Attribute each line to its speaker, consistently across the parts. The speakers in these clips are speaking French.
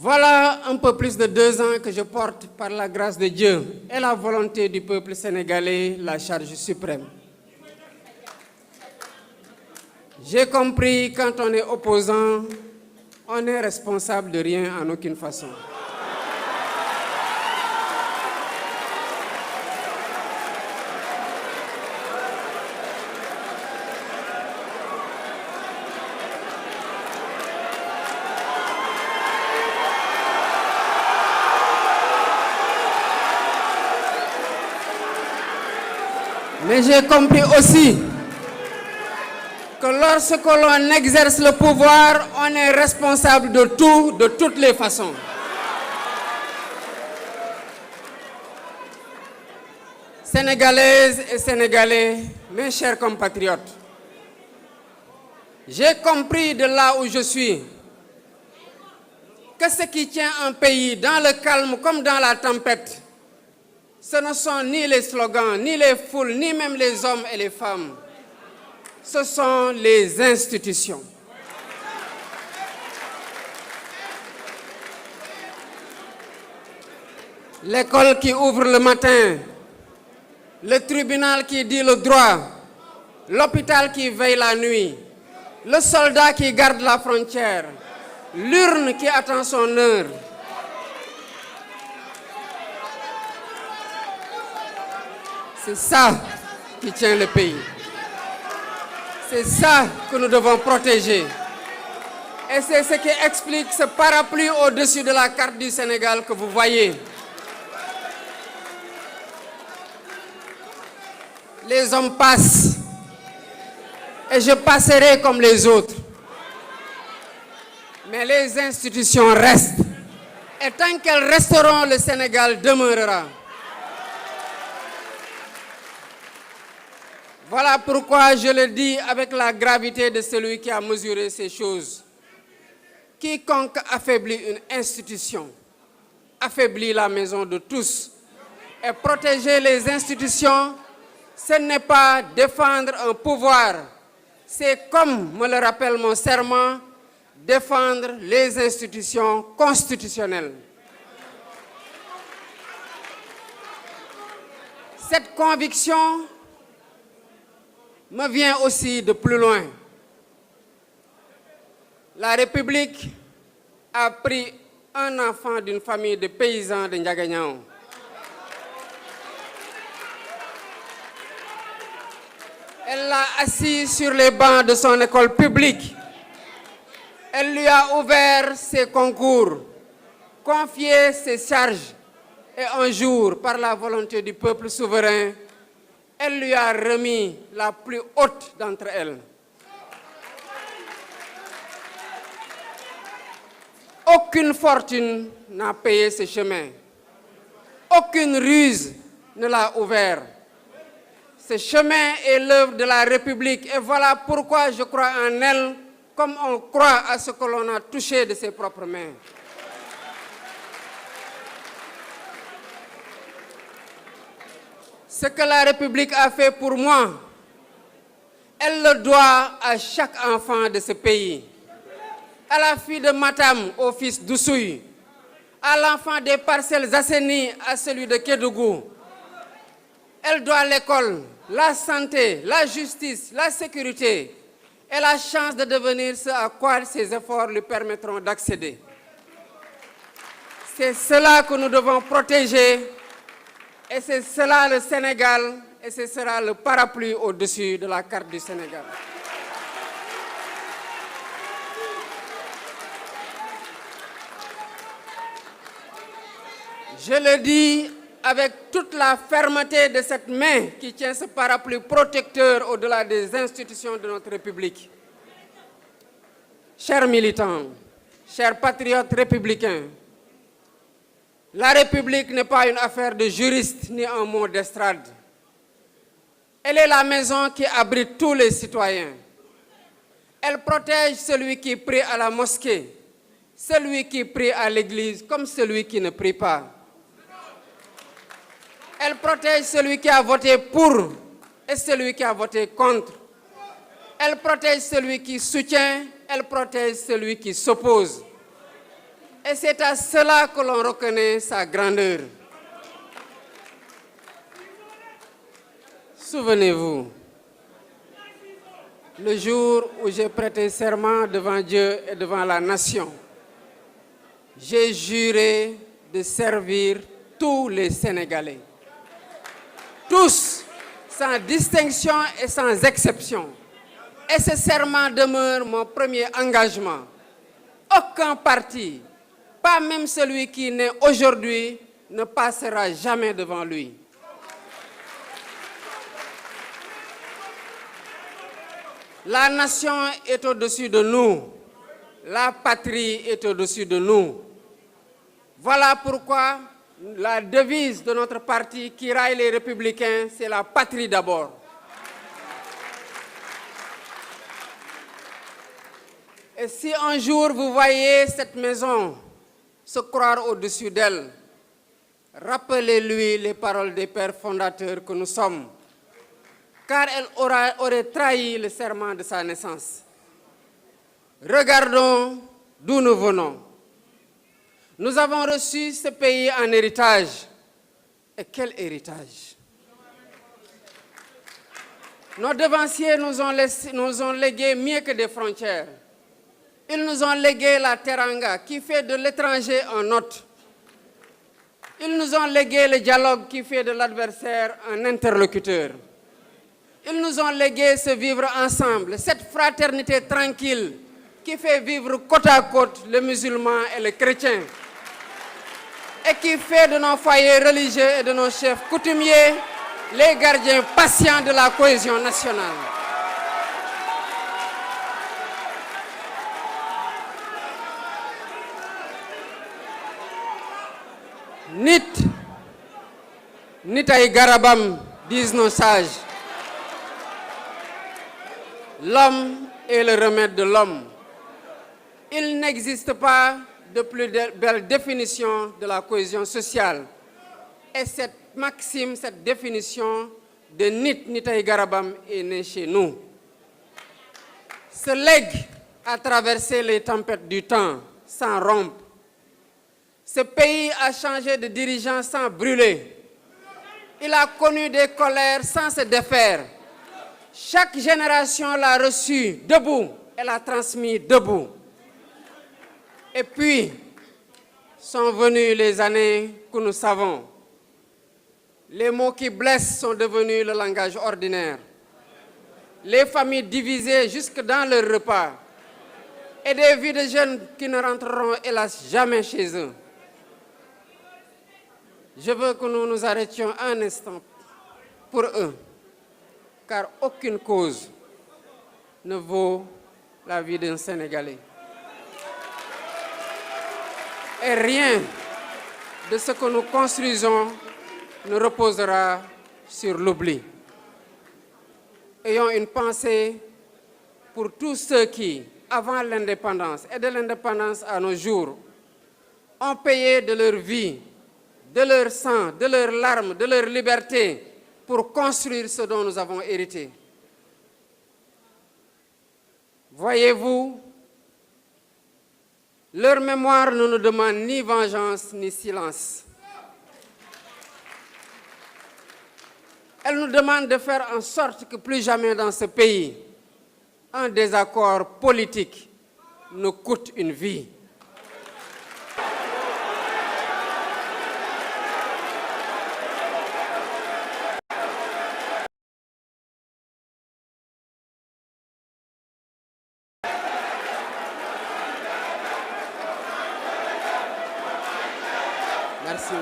Speaker 1: Voilà un peu plus de 2 ans que je porte, par la grâce de Dieu et la volonté du peuple sénégalais, la charge suprême. J'ai compris, quand on est opposant, on n'est responsable de rien en aucune façon. Mais j'ai compris aussi que lorsque l'on exerce le pouvoir, on est responsable de tout, de toutes les façons. Sénégalaises et Sénégalais, mes chers compatriotes, j'ai compris de là où je suis que ce qui tient un pays dans le calme comme dans la tempête, ce ne sont ni les slogans, ni les foules, ni même les hommes et les femmes. Ce sont les institutions. L'école qui ouvre le matin, le tribunal qui dit le droit, l'hôpital qui veille la nuit, le soldat qui garde la frontière, l'urne qui attend son heure. C'est ça qui tient le pays. C'est ça que nous devons protéger. Et c'est ce qui explique ce parapluie au-dessus de la carte du Sénégal que vous voyez. Les hommes passent et je passerai comme les autres. Mais les institutions restent. Et tant qu'elles resteront, le Sénégal demeurera. Voilà pourquoi je le dis avec la gravité de celui qui a mesuré ces choses. Quiconque affaiblit une institution, affaiblit la maison de tous. Et protéger les institutions, ce n'est pas défendre un pouvoir. C'est, comme me le rappelle mon serment, défendre les institutions constitutionnelles. Cette conviction me vient aussi de plus loin. La République a pris un enfant d'une famille de paysans de Ndiaganiao. Elle l'a assis sur les bancs de son école publique. Elle lui a ouvert ses concours, confié ses charges. Et un jour, par la volonté du peuple souverain, elle lui a remis la plus haute d'entre elles. Aucune fortune n'a payé ce chemin. Aucune ruse ne l'a ouvert. Ce chemin est l'œuvre de la République et voilà pourquoi je crois en elle comme on croit à ce que l'on a touché de ses propres mains. Ce que la République a fait pour moi, elle le doit à chaque enfant de ce pays. À la fille de Matam, au fils d'Oussouy, à l'enfant des Parcelles Assainies, à celui de Kédougou. Elle doit l'école, la santé, la justice, la sécurité et la chance de devenir ce à quoi ses efforts lui permettront d'accéder. C'est cela que nous devons protéger. Et c'est cela le Sénégal, et ce sera le parapluie au-dessus de la carte du Sénégal. Je le dis avec toute la fermeté de cette main qui tient ce parapluie protecteur au-delà des institutions de notre République. Chers militants, chers patriotes républicains, la République n'est pas une affaire de juristes ni un mot d'estrade. Elle est la maison qui abrite tous les citoyens. Elle protège celui qui prie à la mosquée, celui qui prie à l'église comme celui qui ne prie pas. Elle protège celui qui a voté pour et celui qui a voté contre. Elle protège celui qui soutient, elle protège celui qui s'oppose. Et c'est à cela que l'on reconnaît sa grandeur. Souvenez-vous, le jour où j'ai prêté serment devant Dieu et devant la nation, j'ai juré de servir tous les Sénégalais. Tous, sans distinction et sans exception. Et ce serment demeure mon premier engagement. Aucun parti, pas même celui qui naît aujourd'hui, ne passera jamais devant lui. La nation est au-dessus de nous. La patrie est au-dessus de nous. Voilà pourquoi la devise de notre parti qui raille les Républicains, c'est la patrie d'abord. Et si un jour vous voyez cette maison se croire au-dessus d'elle, rappelez-lui les paroles des pères fondateurs que nous sommes, car elle aurait trahi le serment de sa naissance. Regardons d'où nous venons. Nous avons reçu ce pays en héritage. Et quel héritage! Nos devanciers nous ont légué mieux que des frontières. Ils nous ont légué la teranga qui fait de l'étranger un hôte. Ils nous ont légué le dialogue qui fait de l'adversaire un interlocuteur. Ils nous ont légué ce vivre ensemble, cette fraternité tranquille qui fait vivre côte à côte le musulman et le chrétien et qui fait de nos foyers religieux et de nos chefs coutumiers les gardiens patients de la cohésion nationale. Nit ay garabam, disent nos sages. L'homme est le remède de l'homme. Il n'existe pas de plus belle définition de la cohésion sociale. Et cette maxime, cette définition de nit ay garabam est née chez nous. Ce legs a traversé les tempêtes du temps sans rompre. Ce pays a changé de dirigeant sans brûler. Il a connu des colères sans se défaire. Chaque génération l'a reçu debout et l'a transmis debout. Et puis, sont venues les années que nous savons. Les mots qui blessent sont devenus le langage ordinaire. Les familles divisées jusque dans leur repas. Et des vies de jeunes qui ne rentreront hélas jamais chez eux. Je veux que nous nous arrêtions un instant pour eux, car aucune cause ne vaut la vie d'un Sénégalais. Et rien de ce que nous construisons ne reposera sur l'oubli. Ayons une pensée pour tous ceux qui, avant l'indépendance et de l'indépendance à nos jours, ont payé de leur vie, de leur sang, de leurs larmes, de leur liberté pour construire ce dont nous avons hérité. Voyez-vous, leur mémoire ne nous demande ni vengeance ni silence. Elle nous demande de faire en sorte que plus jamais dans ce pays, un désaccord politique nous coûte une vie. Merci.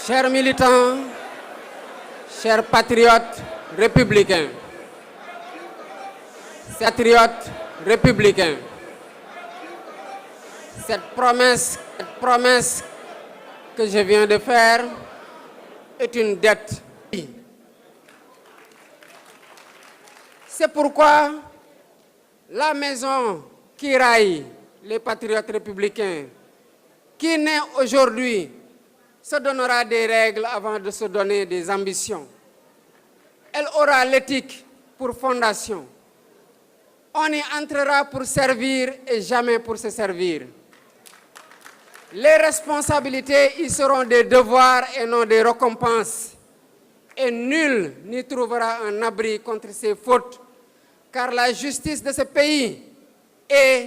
Speaker 1: Chers militants, chers patriotes républicains, cette promesse que je viens de faire est une dette. C'est pourquoi la maison qui raille les patriotes républicains, qui naît aujourd'hui, se donnera des règles avant de se donner des ambitions. Elle aura l'éthique pour fondation. On y entrera pour servir et jamais pour se servir. Les responsabilités y seront des devoirs et non des récompenses. Et nul n'y trouvera un abri contre ces fautes, car la justice de ce pays est